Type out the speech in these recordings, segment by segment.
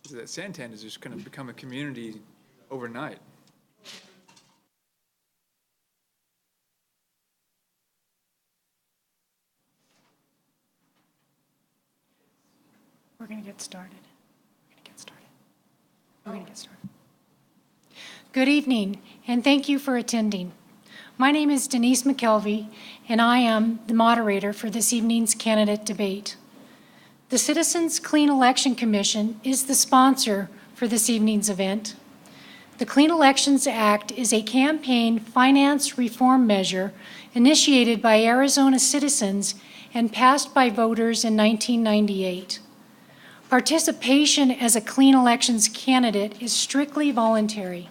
is that Santan is just going to become a community overnight. We're going to get started. Good evening, and thank you for attending. My name is Denise McKelvey, and I am the moderator for this evening's candidate debate. The Citizens Clean Election Commission is the sponsor for this evening's event. The Clean Elections Act is a campaign finance reform measure initiated by Arizona citizens and passed by voters in 1998. Participation as a clean elections candidate is strictly voluntary.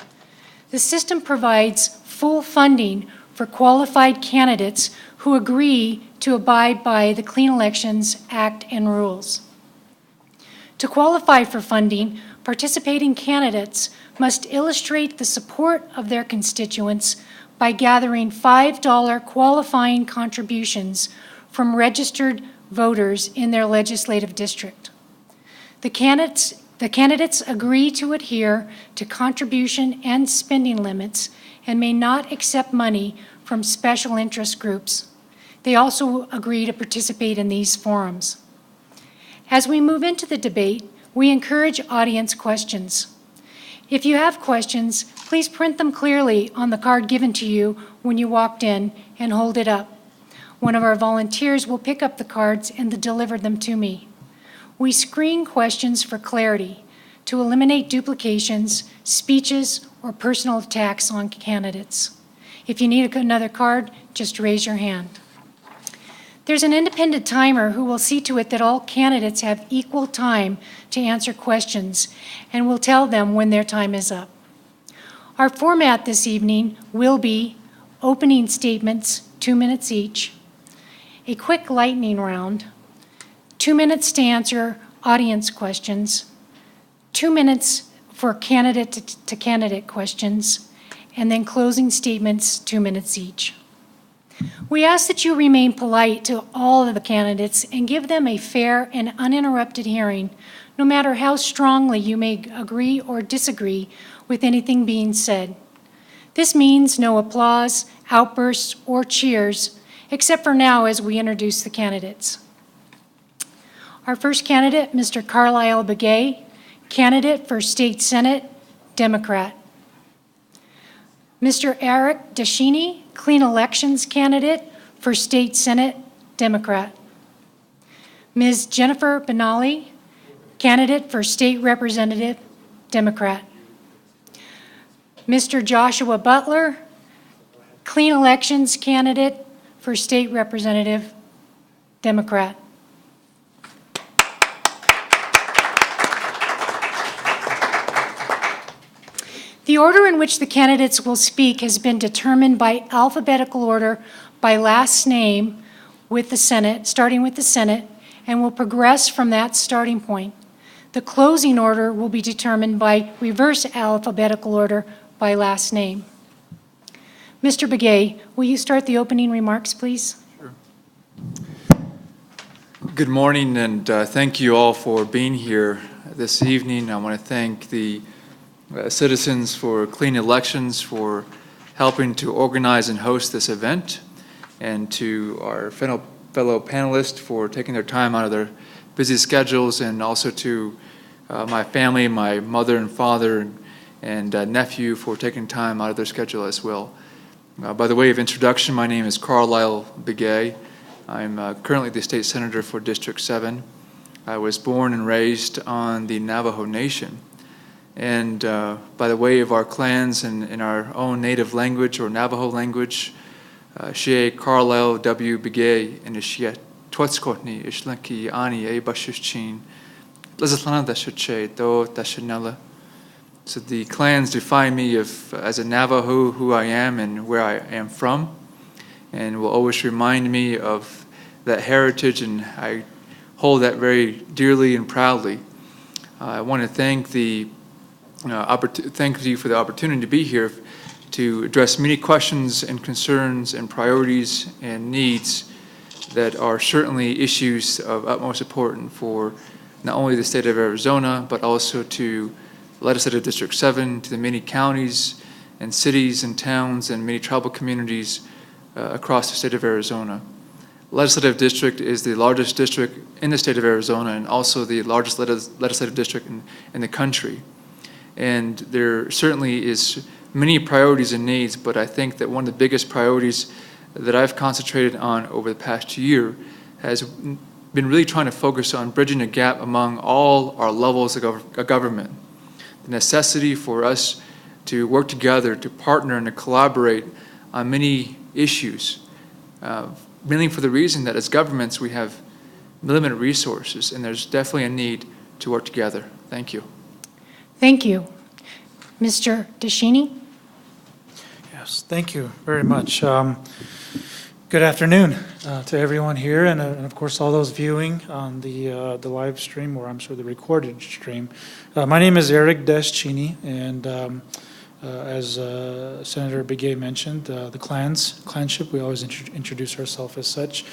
The system provides full funding for qualified candidates who agree to abide by the Clean Elections Act and rules. To qualify for funding, participating candidates must illustrate the support of their constituents by gathering $5 qualifying contributions from registered voters in their legislative district. The candidates agree to adhere to contribution and spending limits and may not accept money from special interest groups. They also agree to participate in these forums. As we move into the debate, we encourage audience questions. If you have questions, please print them clearly on the card given to you when you walked in and hold it up. One of our volunteers will pick up the cards and deliver them to me. We screen questions for clarity to eliminate duplications, speeches, or personal attacks on candidates. If you need another card, just raise your hand. There's an independent timer who will see to it that all candidates have equal time to answer questions and will tell them when their time is up. Our format this evening will be opening statements, 2 minutes each, a quick lightning round, 2 minutes to answer audience questions, 2 minutes for candidate-to-candidate questions, and then closing statements, 2 minutes each. We ask that you remain polite to all of the candidates and give them a fair and uninterrupted hearing, no matter how strongly you may agree or disagree with anything being said. This means no applause, outbursts, or cheers, except for now as we introduce the candidates. Our first candidate, Mr. Carlisle Begay, candidate for State Senate, Democrat. Mr. Eric Dashini, Clean Elections candidate for State Senate, Democrat. Ms. Jennifer Benally, candidate for State Representative, Democrat. Mr. Joshua Butler, Clean Elections candidate for State Representative, Democrat. The order in which the candidates will speak has been determined by alphabetical order by last name with the Senate, starting with the Senate, and will progress from that starting point. The closing order will be determined by reverse alphabetical order by last name. Mr. Begay, will you start the opening remarks, please? Sure. Good morning, and thank you all for being here this evening. I want to thank the citizens for Clean Elections for helping to organize and host this event, and to our fellow panelists for taking their time out of their busy schedules, and also to my family, my mother and father and nephew for taking time out of their schedule as well. By the way of introduction, my name is Carlisle Begay. I'm currently the state senator for District 7. I was born and raised on the Navajo Nation. And by the way of our clans and in our own native language or Navajo language, Shie Carlisle W. Begay and Shie Twatskotni Ishlanki Ani A Bashushin Lazatlana Dashache Do Dashanella. So the clans define me as a Navajo, who I am and where I am from, and will always remind me of that heritage, and I hold that very dearly and proudly. I want to thank thank you for the opportunity to be here to address many questions and concerns and priorities and needs that are certainly issues of utmost importance for not only the state of Arizona, but also to Legislative District 7, to the many counties and cities and towns and many tribal communities across the state of Arizona. Legislative District is the largest district in the state of Arizona and also the largest legislative district in the country. And there certainly is many priorities and needs, but I think that one of the biggest priorities that I've concentrated on over the past year has been really trying to focus on bridging a gap among all our levels of government. The necessity for us to work together, to partner and to collaborate on many issues, mainly for the reason that as governments we have limited resources and there's definitely a need to work together. Thank you. Thank you. Mr. DeShini? Yes, thank you very much. Good afternoon to everyone here and of course all those viewing on the live stream, or I'm sure the recorded stream. My name is Eric DeShini, and as Senator Begay mentioned, the clanship, we always introduce ourselves as such.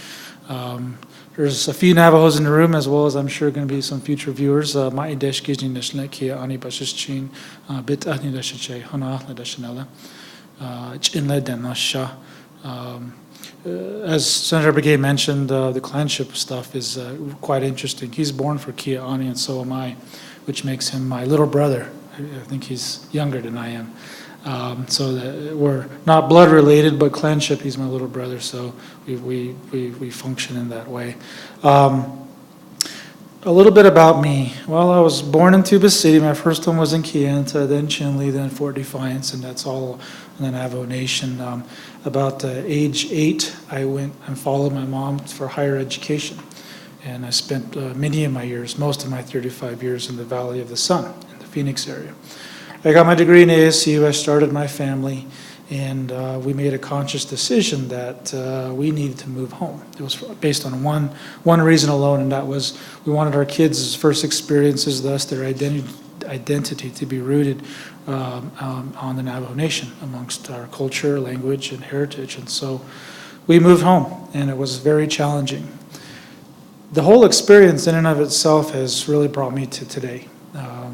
There's a few Navajos in the room, as well as I'm sure going to be some future viewers. Ma'i deshkijni nashne kia ani bashishchin bit ahni dashiche hana dashanela chinle denasha. As Senator Begay mentioned, the clanship stuff is quite interesting. He's born for Kia Ani, and so am I, which makes him my little brother. I think he's younger than I am. So we're not blood related, but clanship, he's my little brother, so we function in that way. A little bit about me. Well, I was born in Tuba City. My first home was in Kayenta, then Chinle, then Fort Defiance, and that's all in the Navajo Nation. About age 8, I went and followed my mom for higher education. And I spent many of my years, most of my 35 years, in the Valley of the Sun, in the Phoenix area. I got my degree in ASU, I started my family, and we made a conscious decision that we needed to move home. It was based on one reason alone, and that was we wanted our kids' first experiences, thus their identity to be rooted on the Navajo Nation, amongst our culture, language, and heritage. And so we moved home, and it was very challenging. The whole experience in and of itself has really brought me to today.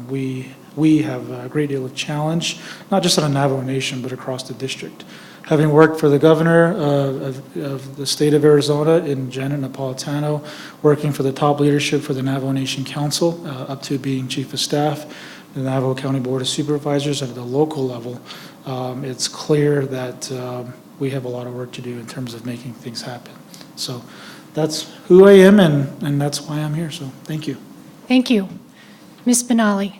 We have a great deal of challenge, not just on the Navajo Nation, but across the district. Having worked for the governor of the state of Arizona in Janet Napolitano, working for the top leadership for the Navajo Nation Council, up to being chief of staff, the Navajo County Board of Supervisors at the local level, it's clear that we have a lot of work to do in terms of making things happen. So that's who I am, and that's why I'm here, so thank you. Thank you. Ms. Benali?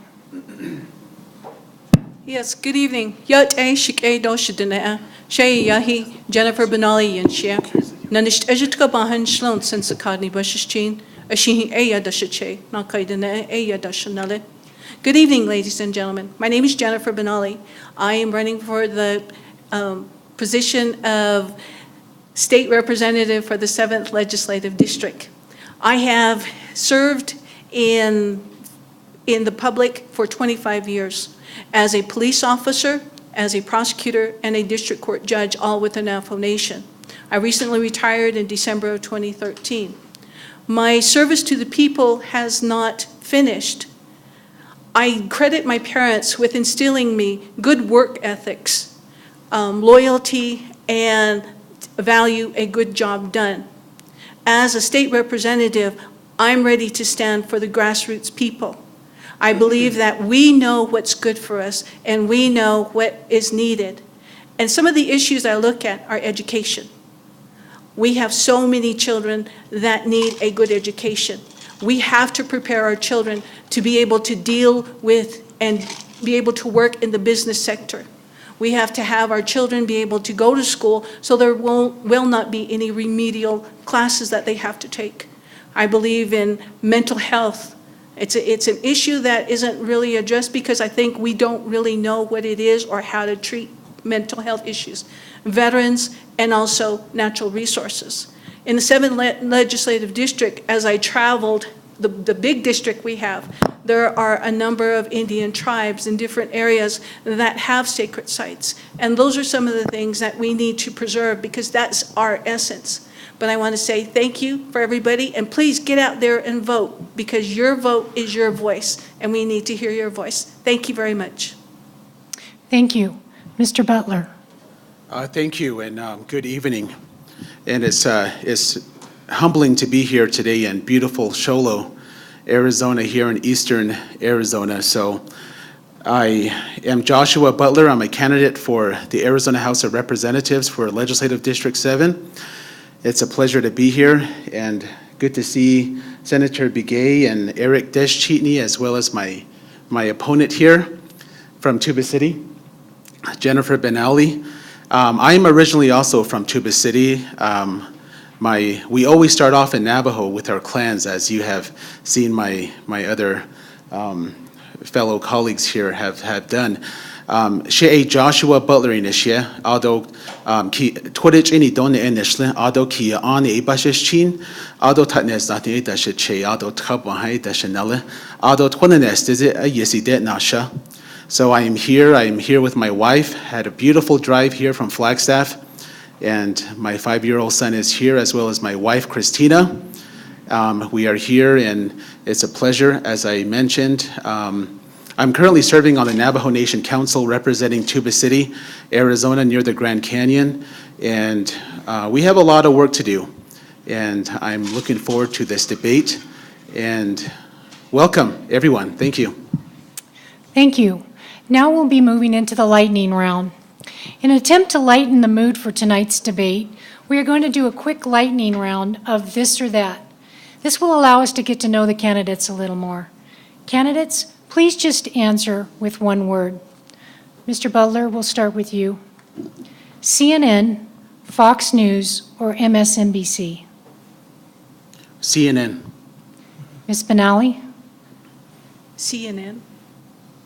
Yes, good evening. Yat a shike do shidena shay yahi Jennifer Benali Yinshia. Nanisht ejitka bahan shlon since the Kadni Bushichin, a shihi eya dashache, nakaidene eya dashanale. Good evening, ladies and gentlemen. My name is Jennifer Benali. I am running for the position of State Representative for the 7th Legislative District. I have served in the public for 25 years as a police officer, as a prosecutor, and a district court judge, all with the Navajo Nation. I recently retired in December of 2013. My service to the people has not finished. I credit my parents with instilling me good work ethics, loyalty, and value a good job done. As a state representative, I'm ready to stand for the grassroots people. I believe that we know what's good for us and we know what is needed. And some of the issues I look at are education. We have so many children that need a good education. We have to prepare our children to be able to deal with and be able to work in the business sector. We have to have our children be able to go to school so there will not be any remedial classes that they have to take. I believe in mental health. It's an issue that isn't really addressed because I think we don't really know what it is or how to treat mental health issues. Veterans and also natural resources. In the 7th Legislative District, as I traveled, the big district we have, there are a number of Indian tribes in different areas that have sacred sites. And those are some of the things that we need to preserve because that's our essence. But I want to say thank you for everybody, and please get out there and vote because your vote is your voice, and we need to hear your voice. Thank you very much. Thank you. Mr. Butler. Thank you, and good evening. And it's humbling to be here today in beautiful Sholo, Arizona, here in eastern Arizona. So I am Joshua Butler. I'm a candidate for the Arizona House of Representatives for Legislative District 7. It's a pleasure to be here, and good to see Senator Begay and Eric Deschitney, as well as my opponent here from Tuba City, Jennifer Benally. I'm originally also from Tuba City. We always start off in Navajo with our clans, as you have seen my other fellow colleagues here have done. She Joshua Butler initiate, although ki Twitch any don't initially, although ki on a bashes chin, although tightness nothing a dash che, although tub behind dash anella, although twinest is it a yesi dead nasha. So I am here with my wife, had a beautiful drive here from Flagstaff, and my 5-year-old son is here, as well as my wife, Christina. We are here, and it's a pleasure, as I mentioned. I'm currently serving on the Navajo Nation Council representing Tuba City, Arizona, near the Grand Canyon, and we have a lot of work to do, and I'm looking forward to this debate, and welcome, everyone. Thank you. Thank you. Now we'll be moving into the lightning round. In an attempt to lighten the mood for tonight's debate, we are going to do a quick lightning round of this or that. This will allow us to get to know the candidates a little more. Candidates, please just answer with one word. Mr. Butler, we'll start with you. CNN, Fox News, or MSNBC? CNN. Ms. Benally? CNN.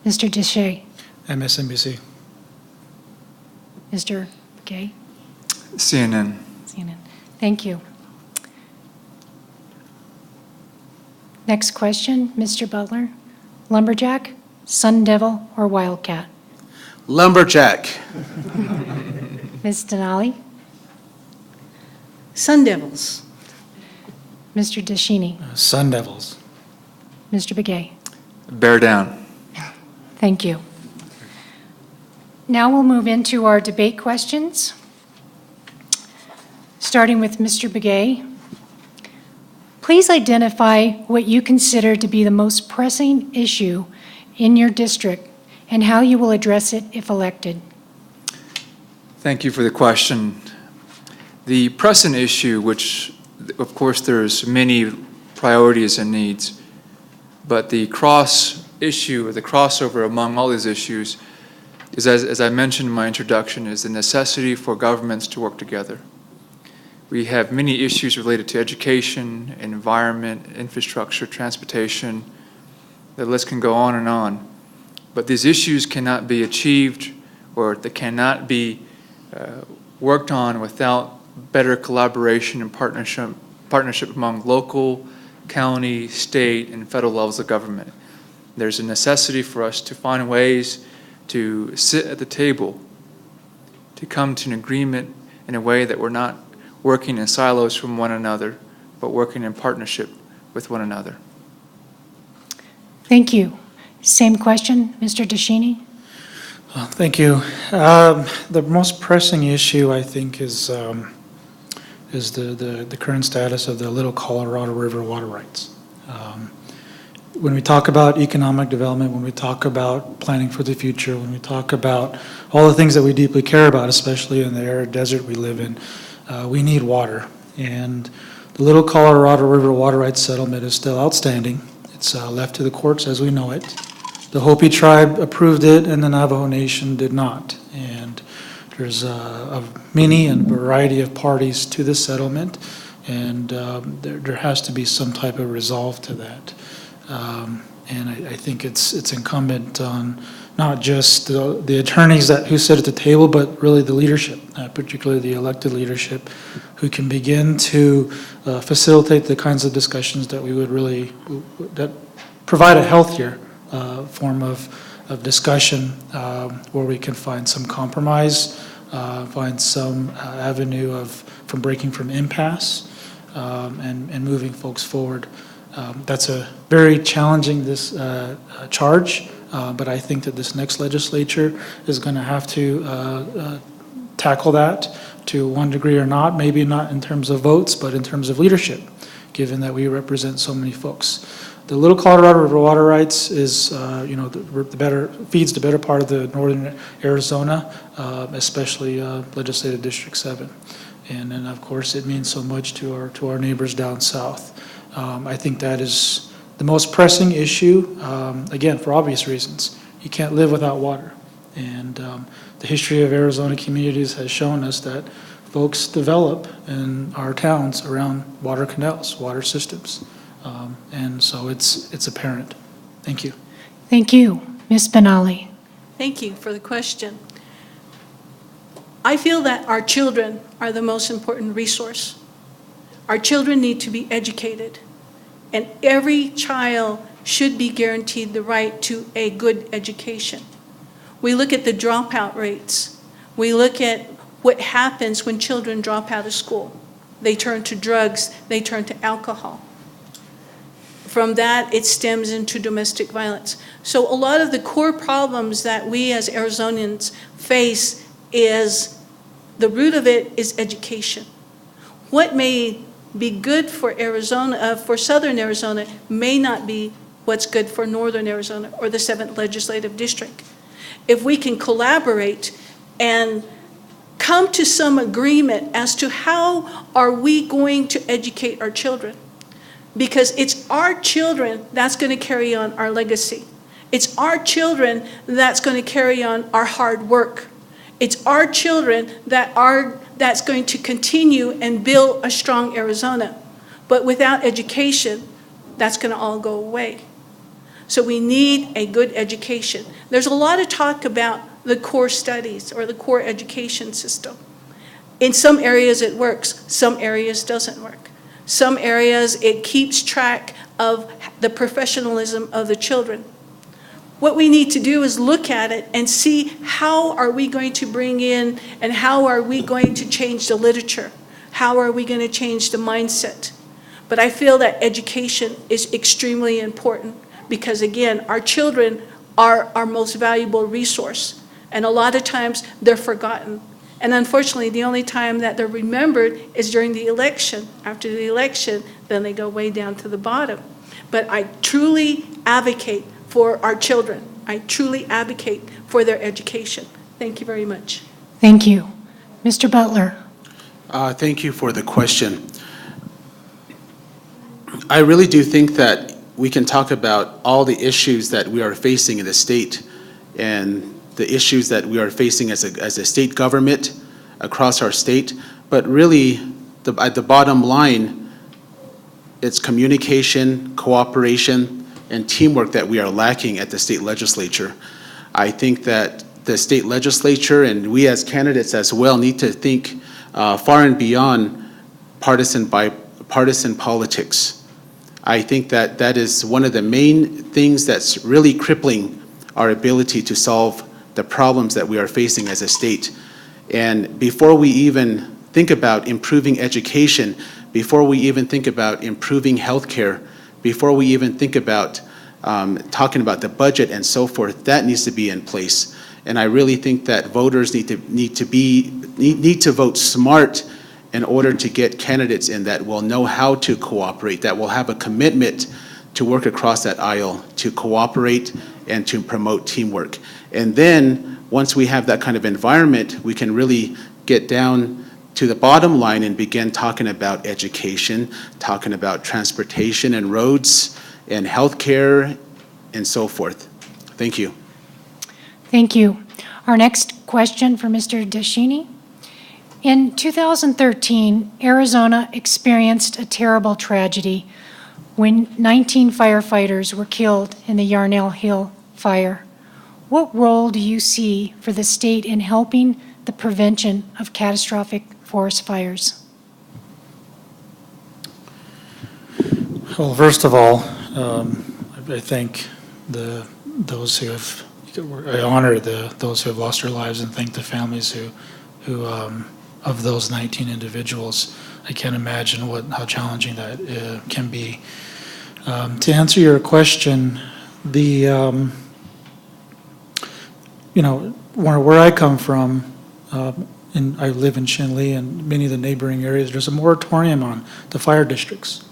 Mr. Deshay? MSNBC. Mr. Begay? CNN. CNN. Thank you. Next question, Mr. Butler. Lumberjack, Sun Devil, or Wildcat? Lumberjack. Ms. Denali? Sun Devils. Mr. Deschini? Sun Devils. Mr. Begay? Bear down. Thank you. Now we'll move into our debate questions, starting with Mr. Begay. Please identify what you consider to be the most pressing issue in your district and how you will address it if elected. Thank you for the question. The pressing issue, which of course there's many priorities and needs, but the cross issue or the crossover among all these issues is, as I mentioned in my introduction, is the necessity for governments to work together. We have many issues related to education, environment, infrastructure, transportation. The list can go on and on. But these issues cannot be achieved or they cannot be worked on without better collaboration and partnership among local, county, state, and federal levels of government. There's a necessity for us to find ways to sit at the table, to come to an agreement in a way that we're not working in silos from one another, but working in partnership with one another. Thank you. Same question, Mr. Deschini? Well, thank you. The most pressing issue, I think, is the current status of the Little Colorado River water rights. When we talk about economic development, when we talk about planning for the future, when we talk about all the things that we deeply care about, especially in the arid desert we live in, we need water. And the Little Colorado River water rights settlement is still outstanding. It's left to the courts as we know it. The Hopi tribe approved it and the Navajo Nation did not. And there's a many and variety of parties to this settlement, and there has to be some type of resolve to that. And I think it's incumbent on not just the attorneys who sit at the table, but really the leadership, particularly the elected leadership, who can begin to facilitate the kinds of discussions that provide a healthier form of discussion where we can find some compromise, find some avenue from breaking from impasse and moving folks forward. That's a very challenging charge, but I think that this next legislature is going to have to tackle that to one degree or not, maybe not in terms of votes, but in terms of leadership, given that we represent so many folks. The Little Colorado River water rights is, feeds the better part of the northern Arizona, especially legislative District 7. And then, of course, it means so much to our neighbors down south. I think that is the most pressing issue, again, for obvious reasons. You can't live without water. And the history of Arizona communities has shown us that folks develop in our towns around water canals, water systems. And so it's apparent. Thank you. Thank you. Ms. Benali. Thank you for the question. I feel that our children are the most important resource. Our children need to be educated, and every child should be guaranteed the right to a good education. We look at the dropout rates. We look at what happens when children drop out of school. They turn to drugs, they turn to alcohol. From that, it stems into domestic violence. So a lot of the core problems that we as Arizonians face is, the root of it is education. What may be good for Arizona, for Southern Arizona, may not be what's good for Northern Arizona or the 7th Legislative District. If we can collaborate and come to some agreement as to how are we going to educate our children, because it's our children that's going to carry on our legacy. It's our children that's going to carry on our hard work. It's our children that's going to continue and build a strong Arizona. But without education, that's going to all go away. So we need a good education. There's a lot of talk about the core studies or the core education system. In some areas it works, some areas doesn't work. Some areas it keeps track of the professionalism of the children. What we need to do is look at it and see how are we going to bring in and how are we going to change the literature? How are we going to change the mindset? But I feel that education is extremely important because, again, our children are our most valuable resource. And a lot of times they're forgotten. And unfortunately, the only time that they're remembered is during the election. After the election, then they go way down to the bottom. But I truly advocate for our children. I truly advocate for their education. Thank you very much. Thank you. Mr. Butler. Thank you for the question. I really do think that we can talk about all the issues that we are facing in the state and the issues that we are facing as a state government across our state, but really, at the bottom line, it's communication, cooperation, and teamwork that we are lacking at the state legislature. I think that the state legislature and we as candidates as well need to think far and beyond partisan politics. I think that that is one of the main things that's really crippling our ability to solve the problems that we are facing as a state. And before we even think about improving education, before we even think about improving healthcare, before we even think about talking about the budget and so forth, that needs to be in place. And I really think that voters need to vote smart in order to get candidates in that will know how to cooperate, that will have a commitment to work across that aisle, to cooperate and to promote teamwork. And then once we have that kind of environment, we can really get down to the bottom line and begin talking about education, talking about transportation and roads and healthcare and so forth. Thank you. Thank you. Our next question for Mr. Dashini. In 2013, Arizona experienced a terrible tragedy when 19 firefighters were killed in the Yarnell Hill fire. What role do you see for the state in helping the prevention of catastrophic forest fires? Well, first of all, I thank those who have, I honor those who have lost their lives and thank the families who of those 19 individuals. I can't imagine how challenging that can be. To answer your question, where I come from, and I live in Shinli and many of the neighboring areas, there's a moratorium on the fire districts.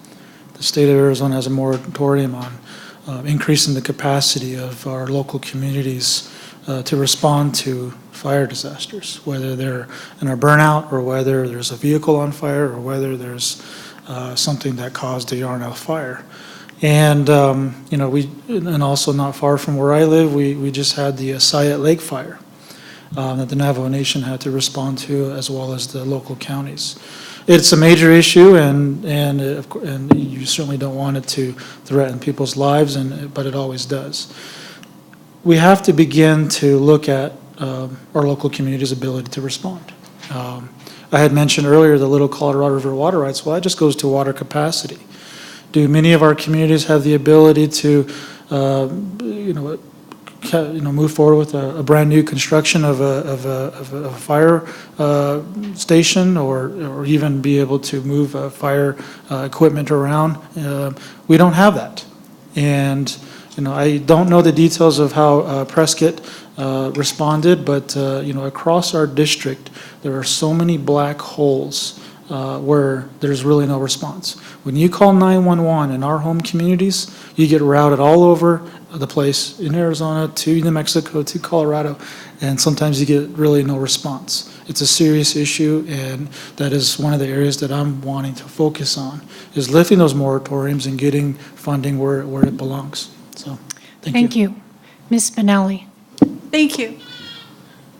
The state of Arizona has a moratorium on increasing the capacity of our local communities to respond to fire disasters, whether they're in a burnout or whether there's a vehicle on fire or whether there's something that caused a Yarnell fire. And, and also not far from where I live, we just had the Sayet Lake fire that the Navajo Nation had to respond to, as well as the local counties. It's a major issue, and you certainly don't want it to threaten people's lives, but it always does. We have to begin to look at our local community's ability to respond. I had mentioned earlier the Little Colorado River water rights. Well, that just goes to water capacity. Do many of our communities have the ability to, move forward with a brand new construction of a fire station, or even be able to move fire equipment around? We don't have that, and I don't know the details of how Prescott responded, but across our district, there are so many black holes where there's really no response. When you call 911 in our home communities, you get routed all over the place, in Arizona, to New Mexico, to Colorado, and sometimes you get really no response. It's a serious issue, and that is one of the areas that I'm wanting to focus on, is lifting those moratoriums and getting funding where it belongs. So, thank you. Ms. Spinelli. Thank you.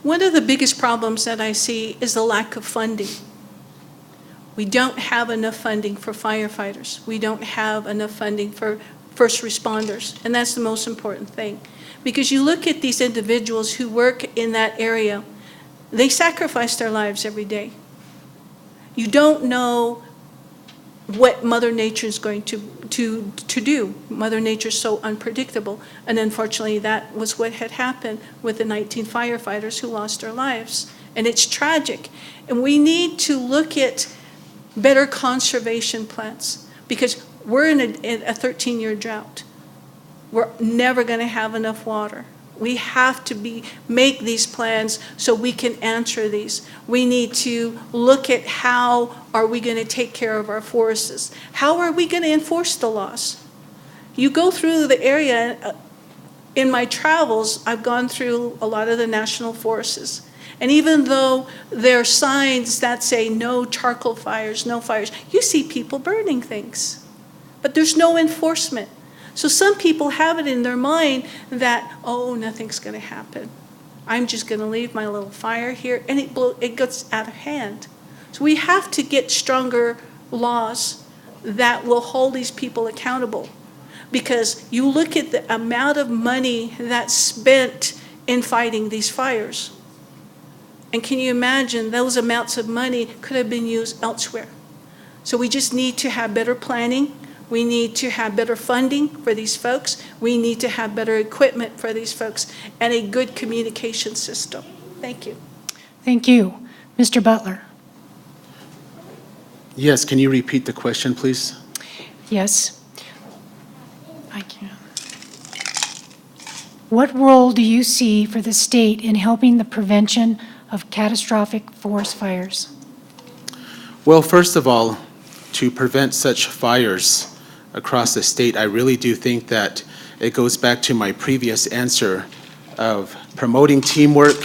One of the biggest problems that I see is the lack of funding. We don't have enough funding for firefighters. We don't have enough funding for first responders, and that's the most important thing. Because you look at these individuals who work in that area, they sacrifice their lives every day. You don't know what Mother Nature is going to do. Mother Nature is so unpredictable, and unfortunately that was what had happened with the 19 firefighters who lost their lives, and it's tragic. And we need to look at better conservation plans, because we're in a 13-year drought. We're never going to have enough water. We have to make these plans so we can answer these. We need to look at how are we going to take care of our forests. How are we going to enforce the laws? You go through the area, in my travels, I've gone through a lot of the national forests. And even though there are signs that say no charcoal fires, no fires, you see people burning things. But there's no enforcement. So some people have it in their mind that, oh, nothing's going to happen. I'm just going to leave my little fire here, and it gets out of hand. So we have to get stronger laws that will hold these people accountable. Because you look at the amount of money that's spent in fighting these fires. And can you imagine those amounts of money could have been used elsewhere? So we just need to have better planning. We need to have better funding for these folks. We need to have better equipment for these folks and a good communication system. Thank you. Thank you. Mr. Butler. Yes, can you repeat the question, please? Yes, I can. What role do you see for the state in helping the prevention of catastrophic forest fires? Well, first of all, to prevent such fires across the state, I really do think that it goes back to my previous answer of promoting teamwork,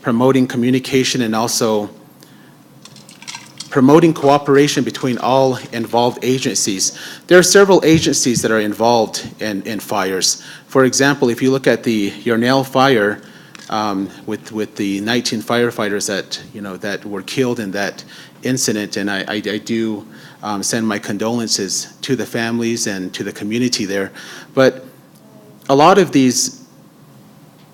promoting communication, and also promoting cooperation between all involved agencies. There are several agencies that are involved in fires. For example, if you look at the Yarnell fire, with the 19 firefighters that were killed in that incident, and I do send my condolences to the families and to the community there. But a lot of these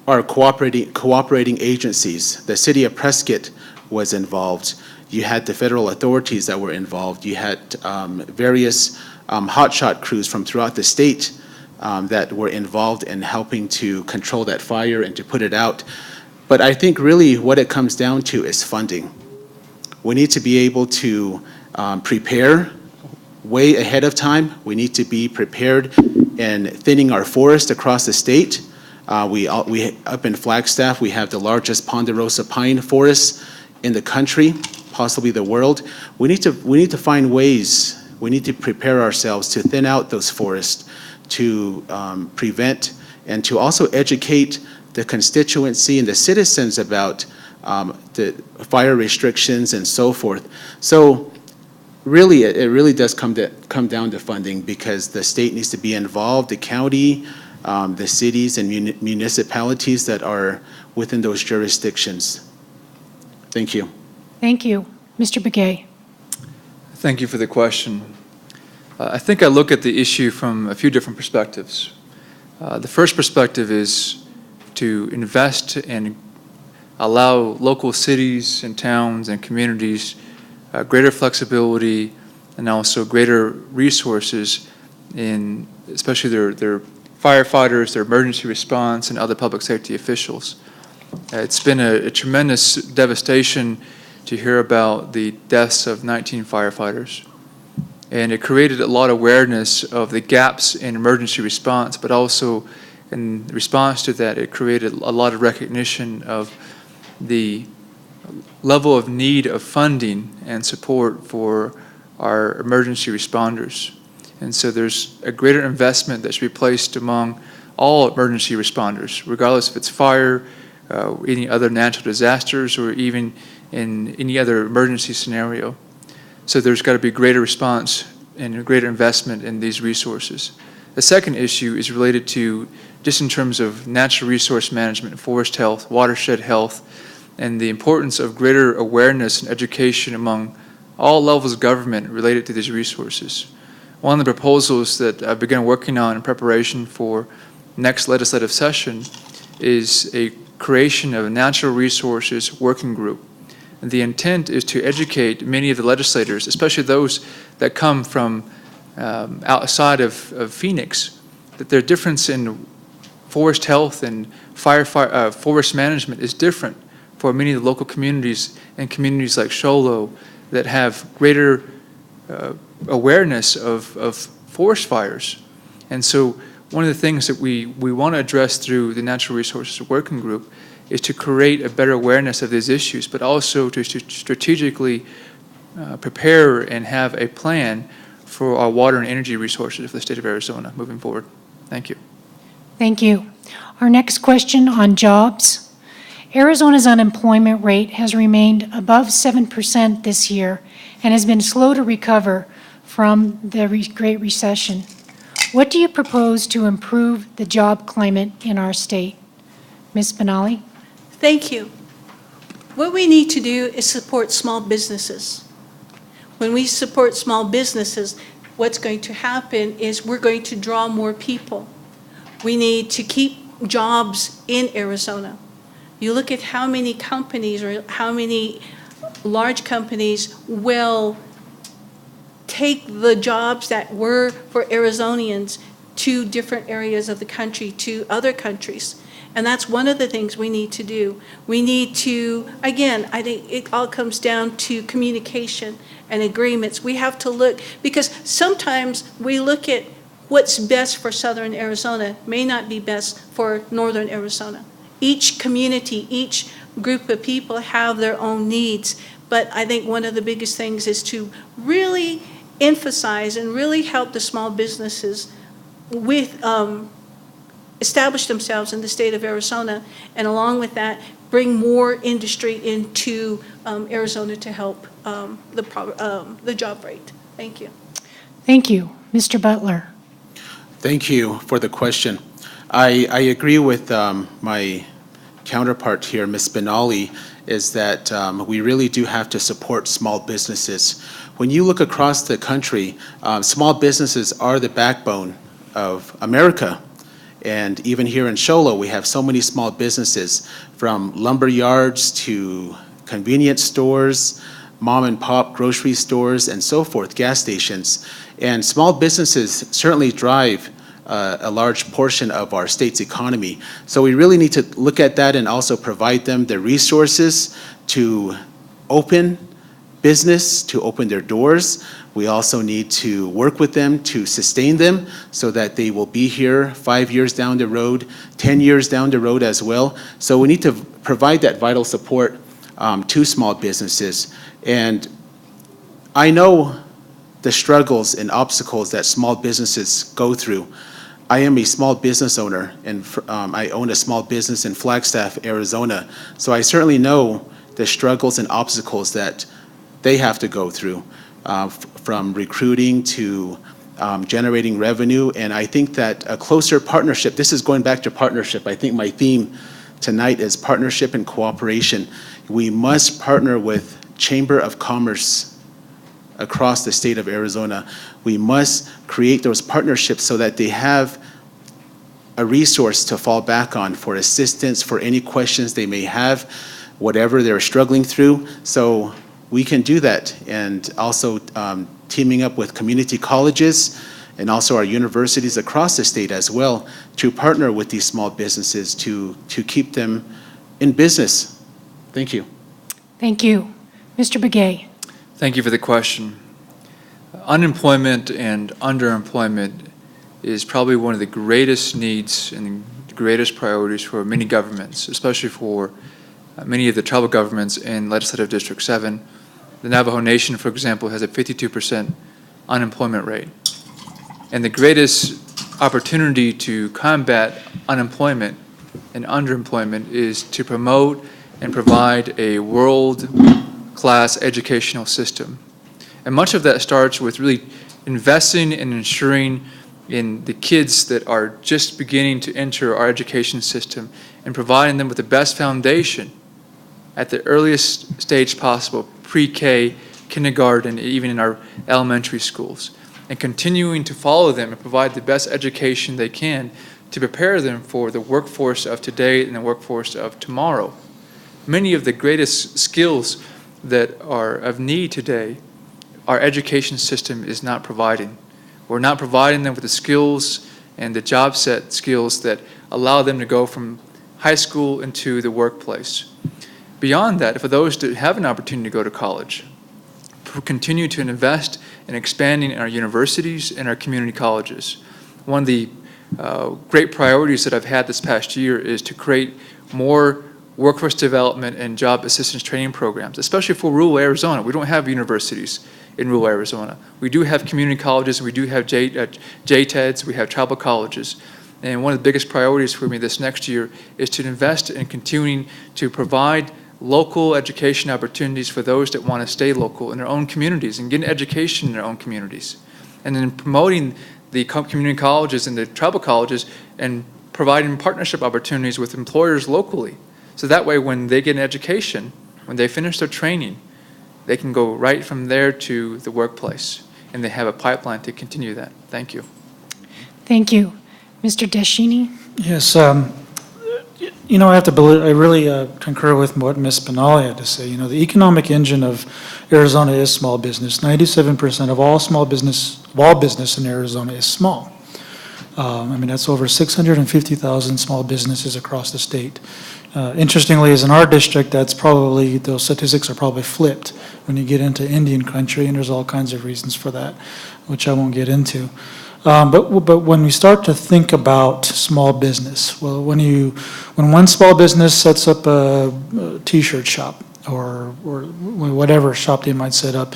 are cooperating agencies. The city of Prescott was involved. You had the federal authorities that were involved. You had various hotshot crews from throughout the state that were involved in helping to control that fire and to put it out. But I think really what it comes down to is funding. We need to be able to prepare way ahead of time. We need to be prepared in thinning our forest across the state. We up in Flagstaff, we have the largest ponderosa pine forest in the country, possibly the world. We need to find ways. We need to prepare ourselves to thin out those forests, to prevent and to also educate the constituency and the citizens about the fire restrictions and so forth. So really, it really does come down to funding, because the state needs to be involved, the county, the cities and municipalities that are within those jurisdictions. Thank you. Thank you. Mr. Begay. Thank you for the question. I think I look at the issue from a few different perspectives. The first perspective is to invest and allow local cities and towns and communities greater flexibility and also greater resources in especially their firefighters, their emergency response, and other public safety officials. It's been a tremendous devastation to hear about the deaths of 19 firefighters. And it created a lot of awareness of the gaps in emergency response, but also in response to that, it created a lot of recognition of the level of need of funding and support for our emergency responders. And so there's a greater investment that should be placed among all emergency responders, regardless if it's fire, any other natural disasters, or even in any other emergency scenario. So there's got to be greater response and a greater investment in these resources. The second issue is related to just in terms of natural resource management, forest health, watershed health, and the importance of greater awareness and education among all levels of government related to these resources. One of the proposals that I've begun working on in preparation for next legislative session is a creation of a natural resources working group. And the intent is to educate many of the legislators, especially those that come from outside of Phoenix, that their difference in forest health and forest management is different for many of the local communities and communities like Sholo that have greater awareness of forest fires. And so one of the things that we want to address through the Natural Resources Working Group is to create a better awareness of these issues, but also to strategically prepare and have a plan for our water and energy resources for the state of Arizona moving forward. Thank you. Thank you. Our next question on jobs. Arizona's unemployment rate has remained above 7% this year and has been slow to recover from the Great Recession. What do you propose to improve the job climate in our state? Ms. Benally? Thank you. What we need to do is support small businesses. When we support small businesses, what's going to happen is we're going to draw more people. We need to keep jobs in Arizona. You look at how many companies or how many large companies will take the jobs that were for Arizonians to different areas of the country, to other countries. And that's one of the things we need to do. We need to, again, I think it all comes down to communication and agreements. We have to look, because sometimes we look at what's best for Southern Arizona may not be best for Northern Arizona. Each community, each group of people have their own needs. But I think one of the biggest things is to really emphasize and really help the small businesses with establish themselves in the state of Arizona, and along with that, bring more industry into Arizona to help the job rate. Thank you. Thank you. Mr. Butler? Thank you for the question. I agree with my counterpart here, Ms. Benally, is that we really do have to support small businesses. When you look across the country, small businesses are the backbone of America. And even here in Sholo, we have so many small businesses, from lumber yards to convenience stores, mom and pop grocery stores, and so forth, gas stations. And small businesses certainly drive a large portion of our state's economy. So we really need to look at that and also provide them the resources to open business, to open their doors. We also need to work with them to sustain them so that they will be here 5 years down the road, 10 years down the road as well. So we need to provide that vital support to small businesses. And I know the struggles and obstacles that small businesses go through. I am a small business owner, and I own a small business in Flagstaff, Arizona. So I certainly know the struggles and obstacles that they have to go through, from recruiting to generating revenue. And I think that a closer partnership, this is going back to partnership. I think my theme tonight is partnership and cooperation. We must partner with Chamber of Commerce across the state of Arizona. We must create those partnerships so that they have a resource to fall back on for assistance, for any questions they may have, whatever they're struggling through. So we can do that. And also teaming up with community colleges and also our universities across the state as well to partner with these small businesses to keep them in business. Thank you. Thank you. Mr. Begay. Thank you for the question. Unemployment and underemployment is probably one of the greatest needs and the greatest priorities for many governments, especially for many of the tribal governments in Legislative District 7. The Navajo Nation, for example, has a 52% unemployment rate. And the greatest opportunity to combat unemployment and underemployment is to promote and provide a world-class educational system. And much of that starts with really investing and ensuring in the kids that are just beginning to enter our education system and providing them with the best foundation at the earliest stage possible, pre-K, kindergarten, even in our elementary schools, and continuing to follow them and provide the best education they can to prepare them for the workforce of today and the workforce of tomorrow. Many of the greatest skills that are of need today, our education system is not providing. We're not providing them with the skills and the job set skills that allow them to go from high school into the workplace. Beyond that, for those that have an opportunity to go to college, continue to invest in expanding in our universities and our community colleges. One of the great priorities that I've had this past year is to create more workforce development and job assistance training programs, especially for rural Arizona. We don't have universities in rural Arizona. We do have community colleges, we do have JTEDs, we have tribal colleges. And one of the biggest priorities for me this next year is to invest in continuing to provide local education opportunities for those that want to stay local in their own communities and get an education in their own communities. And then promoting the community colleges and the tribal colleges and providing partnership opportunities with employers locally. So that way when they get an education, when they finish their training, they can go right from there to the workplace, and they have a pipeline to continue that. Thank you. Thank you. Mr. Deschini? Yes, you know, I really concur with what Ms. Benali had to say. You know, the economic engine of Arizona is small business. 97% of all business in Arizona is small. I mean, that's over 650,000 small businesses across the state. Interestingly, as in our district, those statistics are probably flipped when you get into Indian country, and there's all kinds of reasons for that, which I won't get into. But when we start to think about small business, well, when one small business sets up a T-shirt shop or whatever shop they might set up,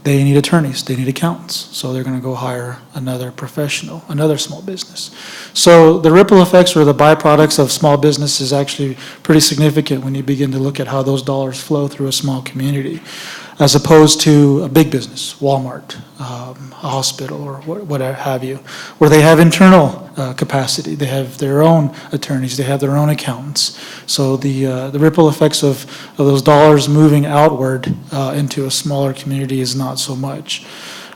they need attorneys, they need accountants, so they're going to go hire another professional, another small business. So the ripple effects or the byproducts of small business is actually pretty significant when you begin to look at how those dollars flow through a small community, as opposed to a big business, Walmart, a hospital, or what have you, where they have internal capacity. They have their own attorneys, they have their own accountants. So the ripple effects of those dollars moving outward into a smaller community is not so much.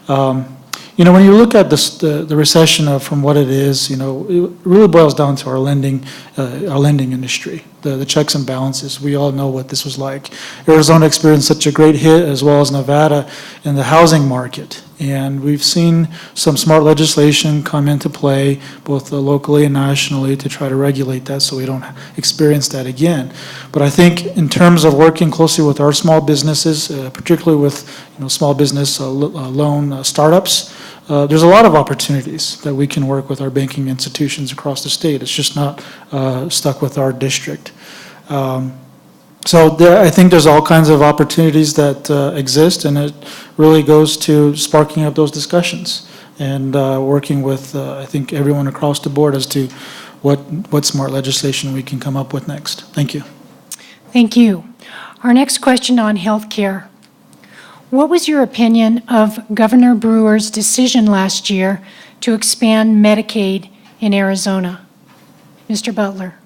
You know, when you look at the recession from what it is, you know, it really boils down to our lending our lending industry, the checks and balances. We all know what this was like. Arizona experienced such a great hit, as well as Nevada, in the housing market. And we've seen some smart legislation come into play, both locally and nationally, to try to regulate that so we don't experience that again. But I think in terms of working closely with our small businesses, particularly with small business loan startups, there's a lot of opportunities that we can work with our banking institutions across the state. It's just not stuck with our district. So I think there's all kinds of opportunities that exist, and it really goes to sparking up those discussions and working with, I think, everyone across the board as to what smart legislation we can come up with next. Thank you. Thank you. Our next question on health care. What was your opinion of Governor Brewer's decision last year to expand Medicaid in Arizona? Mr. Butler.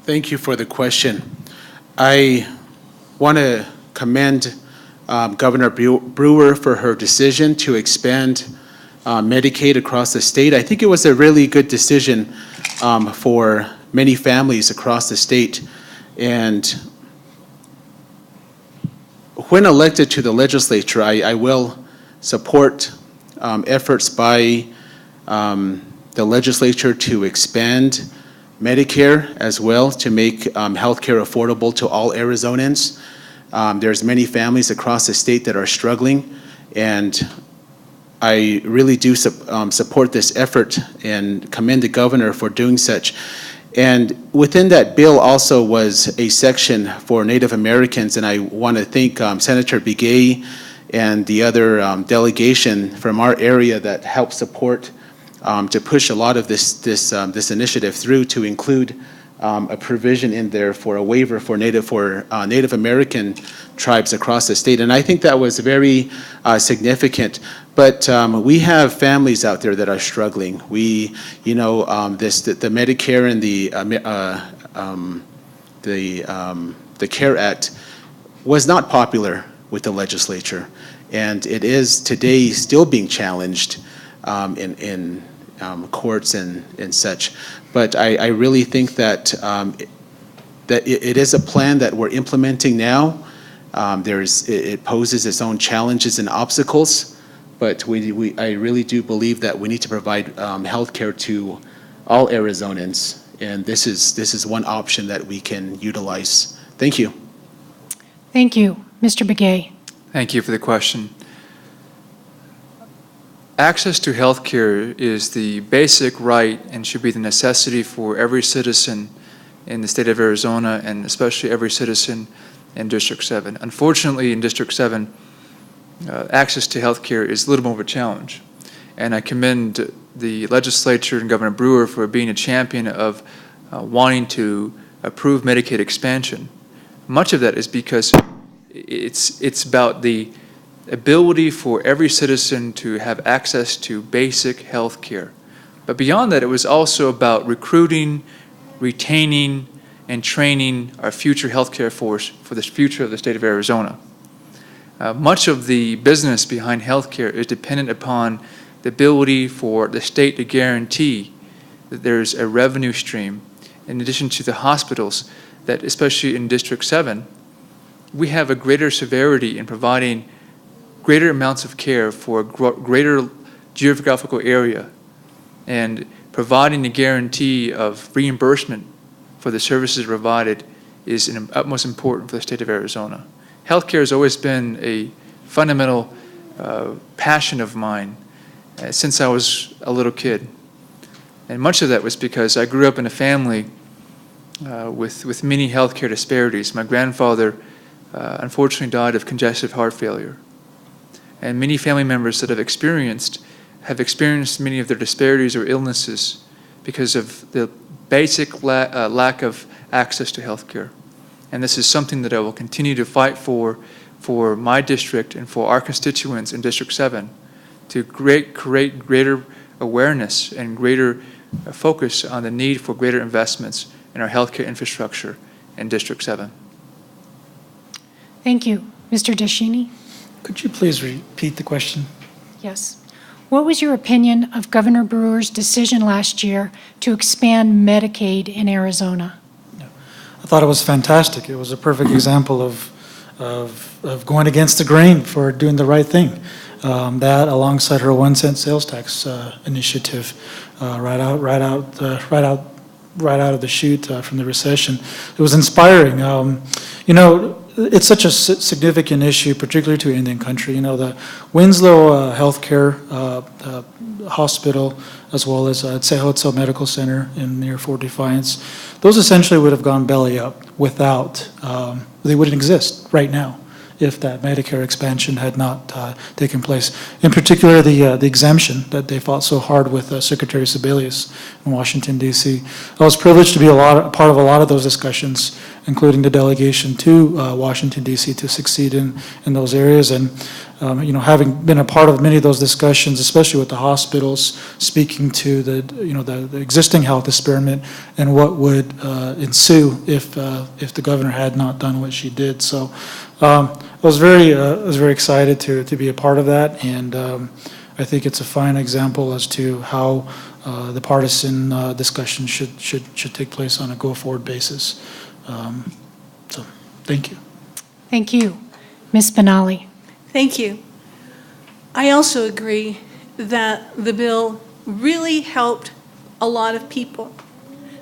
Thank you for the question. I want to commend Governor Brewer for her decision to expand Medicaid across the state. I think it was a really good decision for many families across the state. And when elected to the legislature, I will support efforts by the legislature to expand Medicare as well, to make health care affordable to all Arizonans. There's many families across the state that are struggling, and I really do support this effort and commend the governor for doing such. And within that bill also was a section for Native Americans, and I want to thank Senator Begay and the other delegation from our area that helped support to push a lot of this initiative through, to include a provision in there for a waiver for Native American tribes across the state. And I think that was very significant. But we have families out there that are struggling. The Medicare and the CARE Act was not popular with the legislature, and it is today still being challenged in courts and such. But I really think that it is a plan that we're implementing now. It poses its own challenges and obstacles, but I really do believe that we need to provide health care to all Arizonans, and this is one option that we can utilize. Thank you. Thank you. Mr. Begay. Thank you for the question. Access to health care is the basic right and should be the necessity for every citizen in the state of Arizona, and especially every citizen in District 7. Unfortunately, in District 7, access to health care is a little more of a challenge. And I commend the legislature and Governor Brewer for being a champion of wanting to approve Medicaid expansion. Much of that is because it's about the ability for every citizen to have access to basic health care. But beyond that, it was also about recruiting, retaining, and training our future healthcare force for the future of the state of Arizona. Much of the business behind healthcare is dependent upon the ability for the state to guarantee that there's a revenue stream in addition to the hospitals, that especially in District 7, we have a greater severity in providing greater amounts of care for a greater geographical area, and providing a guarantee of reimbursement for the services provided is utmost important for the state of Arizona. Healthcare has always been a fundamental passion of mine since I was a little kid. And much of that was because I grew up in a family with many healthcare disparities. My grandfather unfortunately died of congestive heart failure. And many family members that have experienced many of their disparities or illnesses because of the basic lack of access to health care. And this is something that I will continue to fight for my district and for our constituents in District 7, to create greater awareness and greater focus on the need for greater investments in our healthcare infrastructure in District 7. Thank you. Mr. Dashini? Could you please repeat the question? Yes. What was your opinion of Governor Brewer's decision last year to expand Medicaid in Arizona? I thought it was fantastic. It was a perfect example of going against the grain for doing the right thing. That alongside her 1 cent sales tax initiative, right out of the chute from the recession. It was inspiring. It's such a significant issue, particularly to Indian country. The Winslow Healthcare Hospital, as well as Tsehotzil Medical Center near Fort Defiance, those essentially would have gone belly up without, they wouldn't exist right now if that Medicare expansion had not taken place. In particular, the exemption that they fought so hard with Secretary Sebelius in Washington, D.C. I was privileged to be part of a lot of those discussions, including the delegation to Washington, D.C. to succeed in those areas. And, having been a part of many of those discussions, especially with the hospitals, speaking to the existing health experiment and what would ensue if the governor had not done what she did. So I was very excited to be a part of that, and I think it's a fine example as to how the partisan discussion should take place on a go-forward basis. So, thank you. Thank you. Ms. Benally. Thank you. I also agree that the bill really helped a lot of people,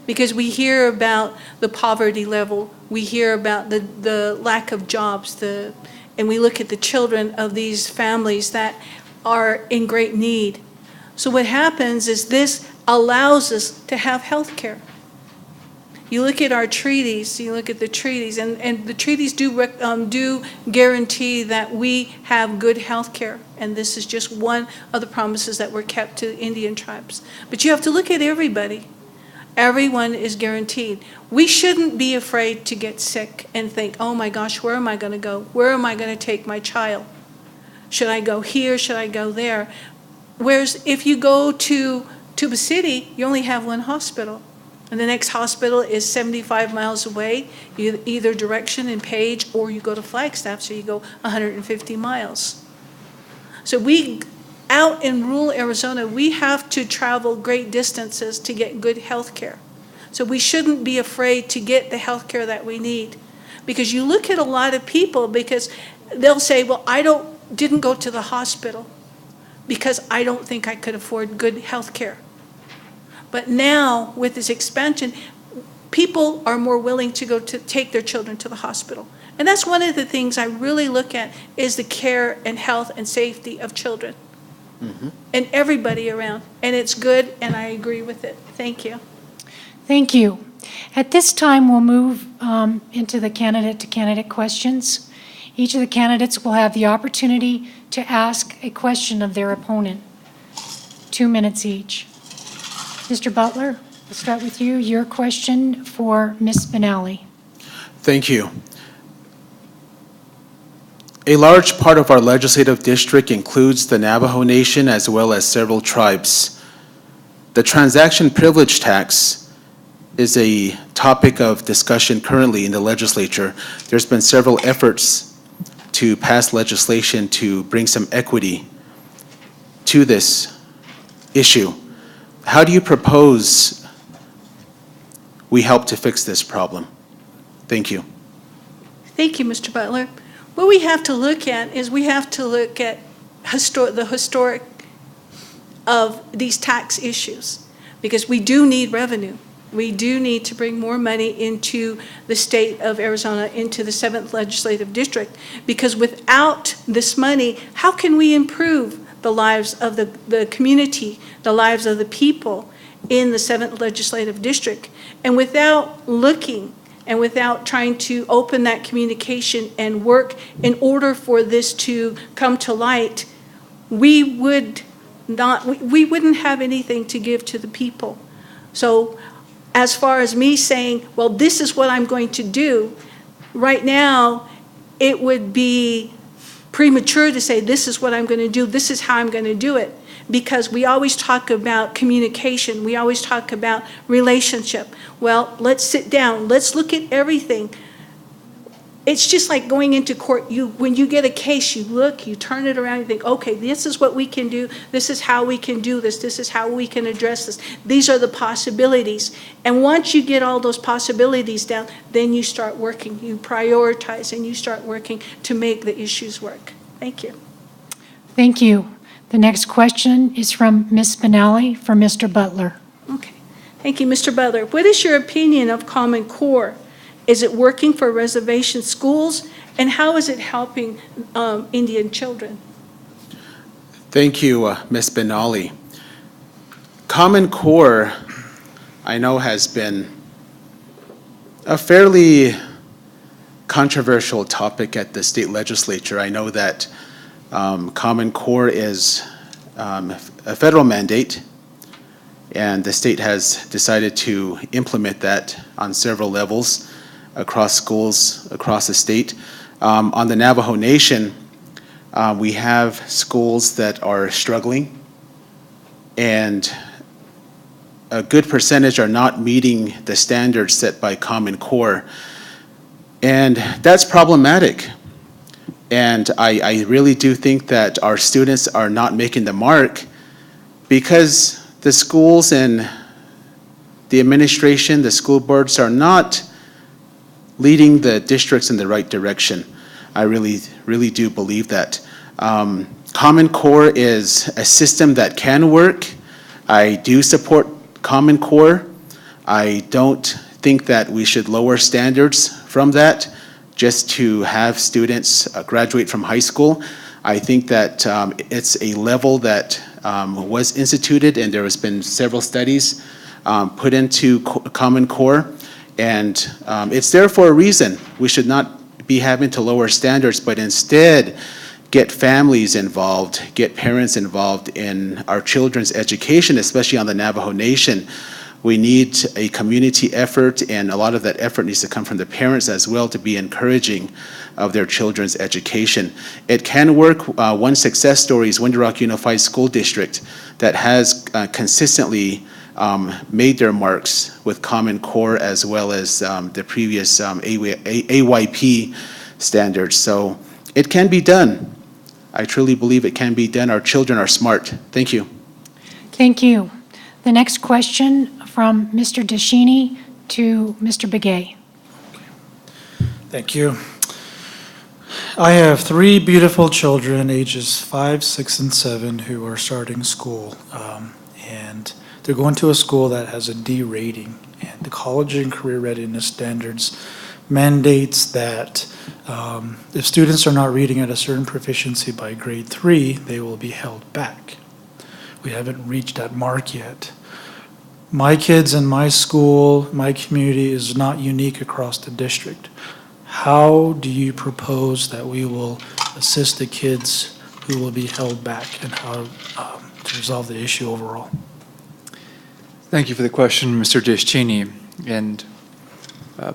because we hear about the poverty level, we hear about the lack of jobs, and we look at the children of these families that are in great need. So what happens is this allows us to have health care. You look at our treaties, and the treaties do guarantee that we have good health care, and this is just one of the promises that were kept to Indian tribes. But you have to look at everybody. Everyone is guaranteed. We shouldn't be afraid to get sick and think, oh my gosh, where am I going to go? Where am I going to take my child? Should I go here? Should I go there? Whereas if you go to Tuba City, you only have one hospital. And the next hospital is 75 miles away, either direction in Page, or you go to Flagstaff, so you go 150 miles. So out in rural Arizona, we have to travel great distances to get good health care. So we shouldn't be afraid to get the health care that we need. Because you look at a lot of people, because they'll say, well, I didn't go to the hospital because I don't think I could afford good health care. But now, with this expansion, people are more willing to take their children to the hospital. And that's one of the things I really look at, is the care and health and safety of children. Mm-hmm. And everybody around. And it's good, and I agree with it. Thank you. Thank you. At this time, we'll move into the candidate-to-candidate questions. Each of the candidates will have the opportunity to ask a question of their opponent. 2 minutes each. Mr. Butler, we'll start with you. Your question for Ms. Benally. Thank you. A large part of our legislative district includes the Navajo Nation as well as several tribes. The transaction privilege tax is a topic of discussion currently in the legislature. There's been several efforts to pass legislation to bring some equity to this issue. How do you propose we help to fix this problem? Thank you. Thank you, Mr. Butler. What we have to look at is we have to look at the historic of these tax issues, because we do need revenue. We do need to bring more money into the state of Arizona, into the 7th Legislative District, because without this money, how can we improve the lives of the community, the lives of the people in the 7th Legislative District? And without looking and without trying to open that communication and work in order for this to come to light, we wouldn't have anything to give to the people. So as far as me saying, well, this is what I'm going to do, right now it would be premature to say this is what I'm going to do, this is how I'm going to do it, because we always talk about communication, we always talk about relationship. Well, let's sit down, let's look at everything. it's just like going into court. When you get a case, you look, you turn it around, you think, okay, this is what we can do, this is how we can do this is how we can address this. These are the possibilities. And once you get all those possibilities down, then you start working, you prioritize, and you start working to make the issues work. Thank you. Thank you. The next question is from Ms. Spinelli for Mr. Butler. Okay. Thank you, Mr. Butler. What is your opinion of Common Core? Is it working for reservation schools? And how is it helping Indian children? Thank you, Ms. Benali. Common Core, I know, has been a fairly controversial topic at the state legislature. I know that Common Core is a federal mandate, and the state has decided to implement that on several levels across schools across the state. On the Navajo Nation, we have schools that are struggling, and a good percentage are not meeting the standards set by Common Core. And that's problematic. And I really do think that our students are not making the mark because the schools and the administration, the school boards are not leading the districts in the right direction. I really do believe that. Common Core is a system that can work. I do support Common Core. I don't think that we should lower standards from that just to have students graduate from high school. I think that it's a level that was instituted, and there has been several studies put into Common Core, and it's there for a reason. We should not be having to lower standards, but instead get families involved, get parents involved in our children's education, especially on the Navajo Nation. We need a community effort, and a lot of that effort needs to come from the parents as well to be encouraging of their children's education. It can work. One success story is Window Rock Unified School District that has consistently made their marks with Common Core as well as the previous AYP standards. So it can be done. I truly believe it can be done. Our children are smart. Thank you. Thank you. The next question from Mr. Deshini to Mr. Begay. Thank you. I have 3 beautiful children, ages 5, 6, and 7, who are starting school. And they're going to a school that has a D rating. And the College and Career Readiness Standards mandates that if students are not reading at a certain proficiency by grade 3, they will be held back. We haven't reached that mark yet. My kids in my school, my community is not unique across the district. How do you propose that we will assist the kids who will be held back, and how to resolve the issue overall? Thank you for the question, Mr. Deschini. And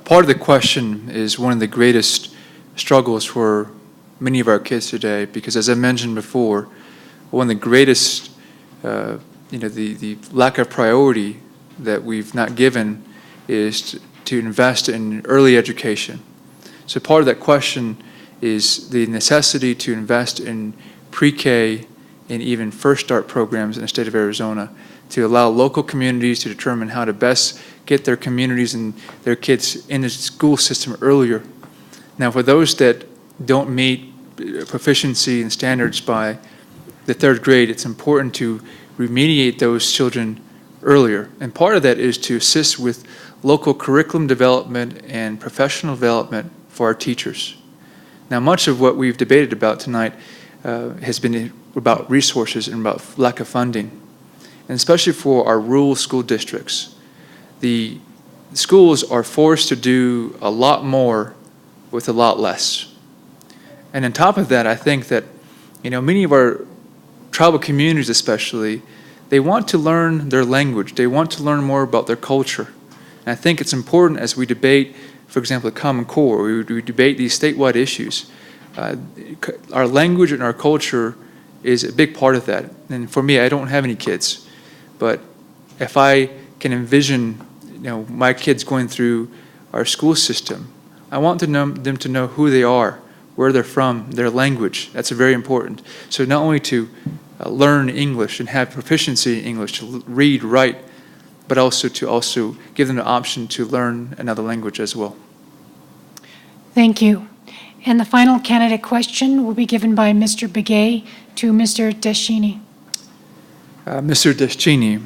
part of the question is one of the greatest struggles for many of our kids today, because as I mentioned before, one of the greatest, the lack of priority that we've not given is to invest in early education. So part of that question is the necessity to invest in pre-K and even First Start programs in the state of Arizona to allow local communities to determine how to best get their communities and their kids in the school system earlier. Now, for those that don't meet proficiency and standards by the 3rd grade, it's important to remediate those children earlier. And part of that is to assist with local curriculum development and professional development for our teachers. Now, much of what we've debated about tonight has been about resources and about lack of funding. And especially for our rural school districts, the schools are forced to do a lot more with a lot less. And on top of that, I think that, many of our tribal communities especially, they want to learn their language. They want to learn more about their culture. And I think it's important as we debate, for example, the Common Core, we debate these statewide issues. Our language and our culture is a big part of that. And for me, I don't have any kids, but if I can envision, my kids going through our school system, I want them to know who they are, where they're from, their language. That's very important. So not only to learn English and have proficiency in English, to read, write, but also to give them the option to learn another language as well. Thank you. And the final candidate question will be given by Mr. Begay to Mr. Deschini. Mr. Deschini,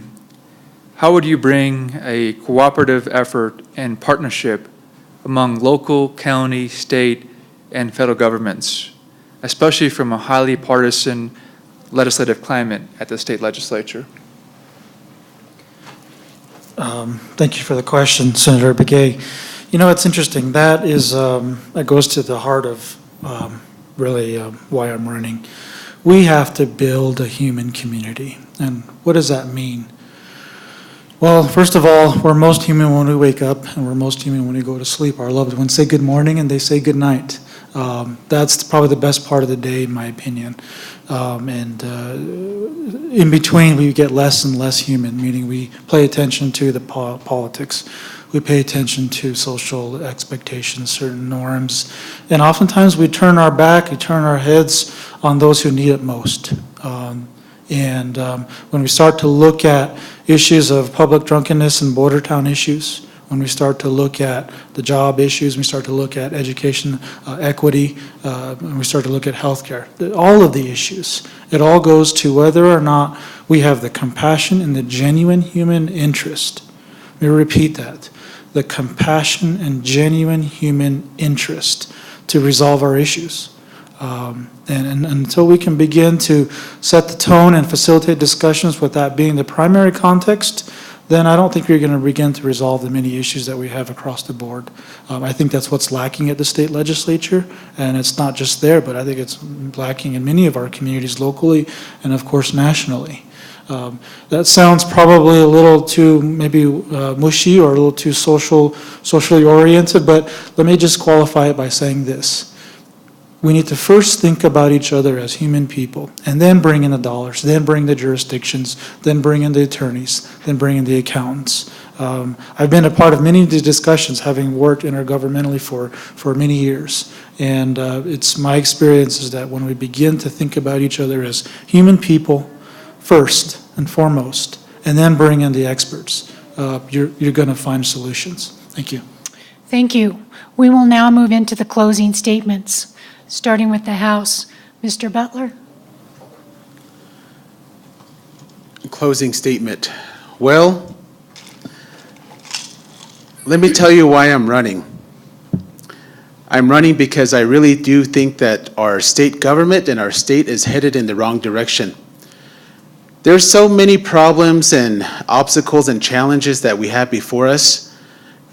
how would you bring a cooperative effort and partnership among local, county, state, and federal governments, especially from a highly partisan legislative climate at the state legislature? Thank you for the question, Senator Begay. You know, it's interesting. That goes to the heart of really why I'm running. We have to build a human community. And what does that mean? Well, first of all, we're most human when we wake up, and we're most human when we go to sleep. Our loved ones say good morning, and they say good night. That's probably the best part of the day, in my opinion. In between, we get less and less human, meaning we pay attention to the politics. We pay attention to social expectations, certain norms, and oftentimes we turn our back, we turn our heads on those who need it most. When we start to look at issues of public drunkenness and border town issues, when we start to look at the job issues, we start to look at education equity, and we start to look at healthcare, all of the issues, it all goes to whether or not we have the compassion and the genuine human interest. Let me repeat that. The compassion and genuine human interest to resolve our issues. And until we can begin to set the tone and facilitate discussions with that being the primary context, then I don't think we're going to begin to resolve the many issues that we have across the board. I think that's what's lacking at the state legislature, and it's not just there, but I think it's lacking in many of our communities locally and, of course, nationally. That sounds probably a little too maybe mushy or a little too socially oriented, but let me just qualify it by saying this. We need to first think about each other as human people, and then bring in the dollars, then bring the jurisdictions, then bring in the attorneys, then bring in the accountants. I've been a part of many of these discussions, having worked intergovernmentally for many years. And it's my experience is that when we begin to think about each other as human people first and foremost, and then bring in the experts, you're going to find solutions. Thank you. Thank you. We will now move into the closing statements. Starting with the House, Mr. Butler. Closing statement. Well, let me tell you why I'm running. I'm running because I really do think that our state government and our state is headed in the wrong direction. There's so many problems and obstacles and challenges that we have before us,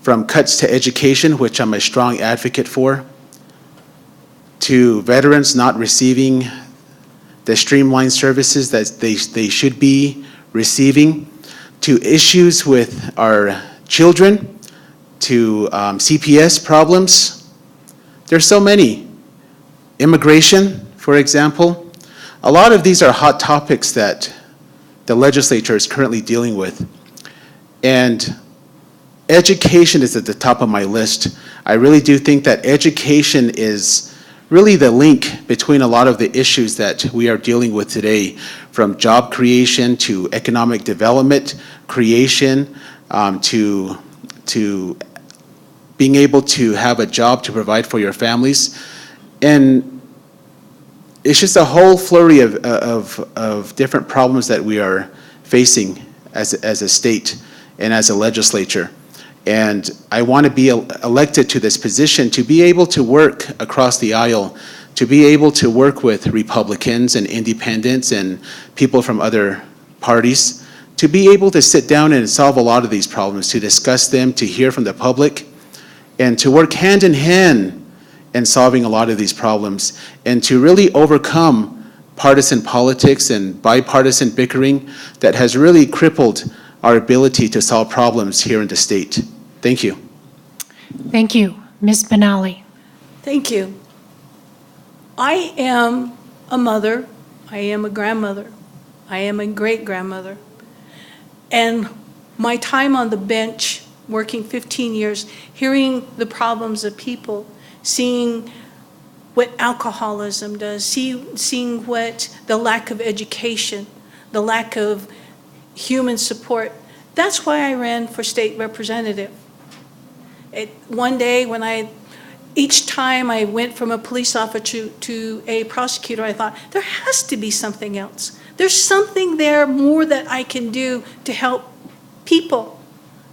from cuts to education, which I'm a strong advocate for, to veterans not receiving the streamlined services that they should be receiving, to issues with our children, to CPS problems. There's so many. Immigration, for example. A lot of these are hot topics that the legislature is currently dealing with. And education is at the top of my list. I really do think that education is really the link between a lot of the issues that we are dealing with today, from job creation to economic development, creation, to being able to have a job to provide for your families. And it's just a whole flurry of different problems that we are facing as a state and as a legislature. And I want to be elected to this position to be able to work across the aisle, to be able to work with Republicans and independents and people from other parties, to be able to sit down and solve a lot of these problems, to discuss them, to hear from the public, and to work hand in hand in solving a lot of these problems, and to really overcome partisan politics and bipartisan bickering that has really crippled our ability to solve problems here in the state. Thank you. Thank you. Ms. Benally. Thank you. I am a mother, I am a grandmother, I am a great-grandmother, and my time on the bench working 15 years, hearing the problems of people, seeing what alcoholism does, seeing what the lack of education, the lack of human support. That's why I ran for state representative. One day each time I went from a police officer to a prosecutor, I thought, there has to be something else. There's something there more that I can do to help people.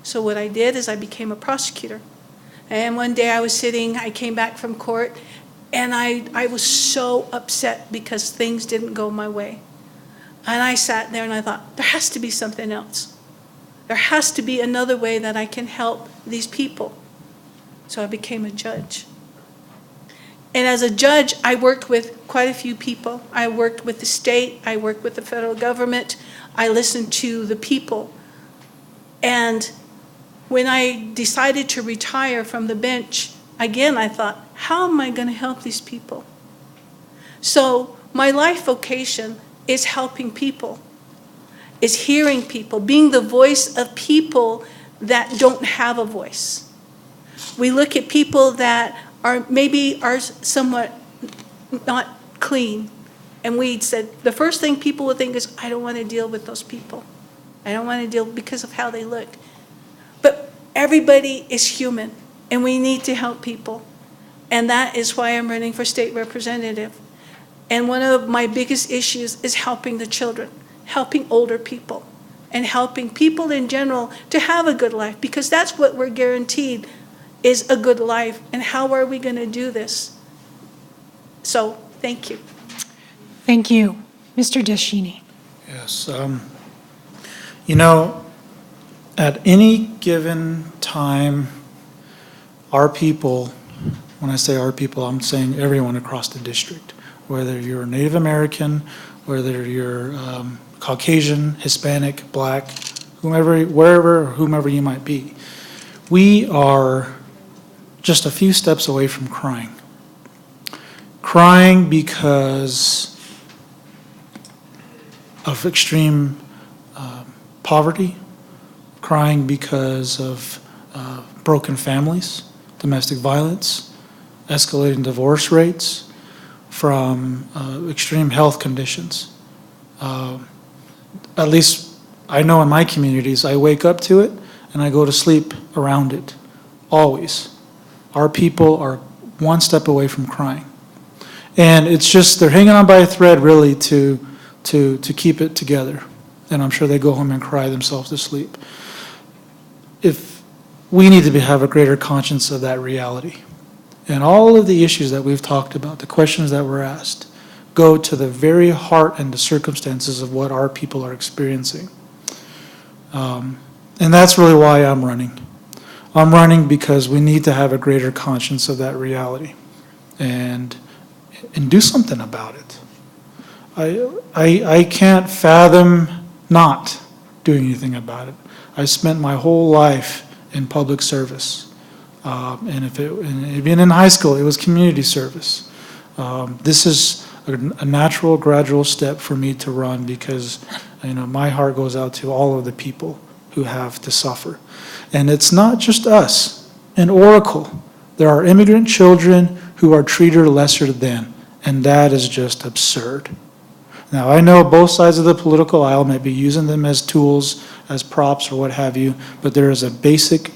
So what I did is I became a prosecutor. And one day I came back from court, and I was so upset because things didn't go my way. And I sat there and I thought, there has to be something else. There has to be another way that I can help these people. So I became a judge. And as a judge, I worked with quite a few people. I worked with the state, I worked with the federal government, I listened to the people. And when I decided to retire from the bench, again, I thought, how am I going to help these people? So my life vocation is helping people, is hearing people, being the voice of people that don't have a voice. We look at people that are somewhat not clean, and we said the first thing people would think is, I don't want to deal with those people. I don't want to deal because of how they look. But everybody is human, and we need to help people. And that is why I'm running for state representative. And one of my biggest issues is helping the children, helping older people, and helping people in general to have a good life, because that's what we're guaranteed is a good life. And how are we going to do this? So, thank you. Thank you. Mr. Deschini. Yes. You know, at any given time, our people, when I say our people, I'm saying everyone across the district, whether you're Native American, whether you're Caucasian, Hispanic, Black, whomever you might be, we are just a few steps away from crying. Crying because of extreme poverty, crying because of broken families, domestic violence, escalating divorce rates, from extreme health conditions. At least I know in my communities, I wake up to it and I go to sleep around it, always. Our people are one step away from crying. And it's just, they're hanging on by a thread really to keep it together. And I'm sure they go home and cry themselves to sleep. If we need to have a greater conscience of that reality. And all of the issues that we've talked about, the questions that were asked, go to the very heart and the circumstances of what our people are experiencing. And that's really why I'm running. I'm running because we need to have a greater conscience of that reality and do something about it. I can't fathom not doing anything about it. I spent my whole life in public service. And even in high school, it was community service. This is a natural, gradual step for me to run because, my heart goes out to all of the people who have to suffer. And it's not just us. In Oracle, there are immigrant children who are treated lesser than, and that is just absurd. Now, I know both sides of the political aisle may be using them as tools, as props, or what have you, but there is a basic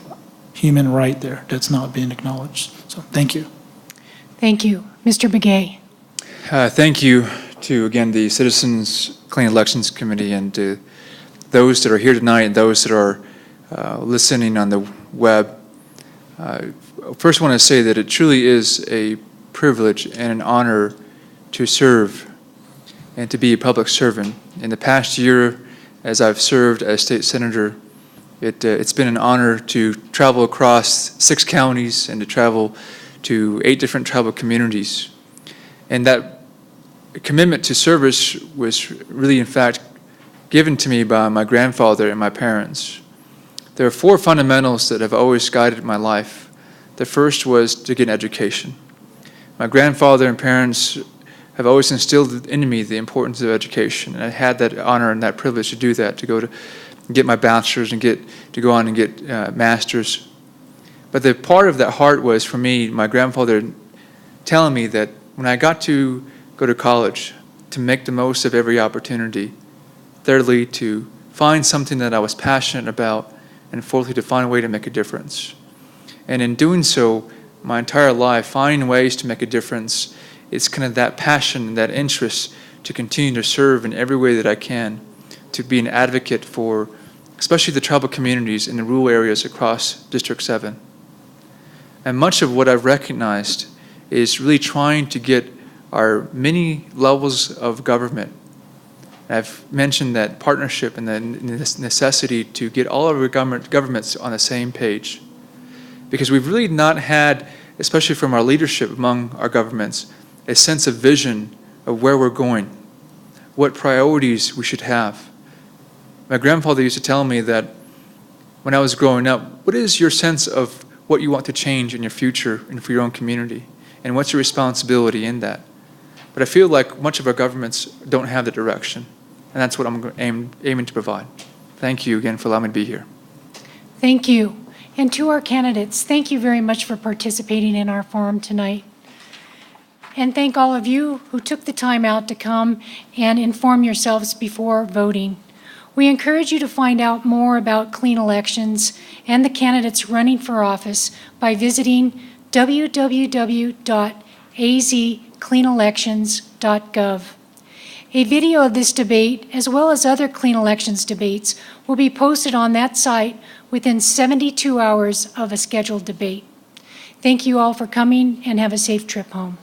human right there that's not being acknowledged. So, thank you. Thank you. Mr. Begay. Thank you to, again, the Citizens Clean Elections Committee and to those that are here tonight and those that are listening on the web. First, I want to say that it truly is a privilege and an honor to serve and to be a public servant. In the past year, as I've served as state senator, it's been an honor to travel across 6 counties and to travel to 8 different tribal communities. And that commitment to service was really, in fact, given to me by my grandfather and my parents. There are 4 fundamentals that have always guided my life. The first was to get an education. My grandfather and parents have always instilled in me the importance of education, and I had that honor and that privilege to do that, to go to get my bachelor's and get to go on and get master's. But the part of that heart was, for me, my grandfather telling me that when I got to go to college, to make the most of every opportunity. Thirdly, to find something that I was passionate about. And fourthly, to find a way to make a difference. And in doing so, my entire life, finding ways to make a difference, it's kind of that passion and that interest to continue to serve in every way that I can, to be an advocate for especially the tribal communities in the rural areas across District 7. And much of what I've recognized is really trying to get our many levels of government. I've mentioned that partnership and the necessity to get all of our governments on the same page. Because we've really not had, especially from our leadership among our governments, a sense of vision of where we're going, what priorities we should have. My grandfather used to tell me that when I was growing up, what is your sense of what you want to change in your future and for your own community? And what's your responsibility in that? But I feel like much of our governments don't have the direction. And that's what I'm aiming to provide. Thank you again for allowing me to be here. Thank you. And to our candidates, thank you very much for participating in our forum tonight. And thank all of you who took the time out to come and inform yourselves before voting. We encourage you to find out more about clean elections and the candidates running for office by visiting www.azcleanelections.gov. A video of this debate, as well as other clean elections debates, will be posted on that site within 72 hours of a scheduled debate. Thank you all for coming, and have a safe trip home.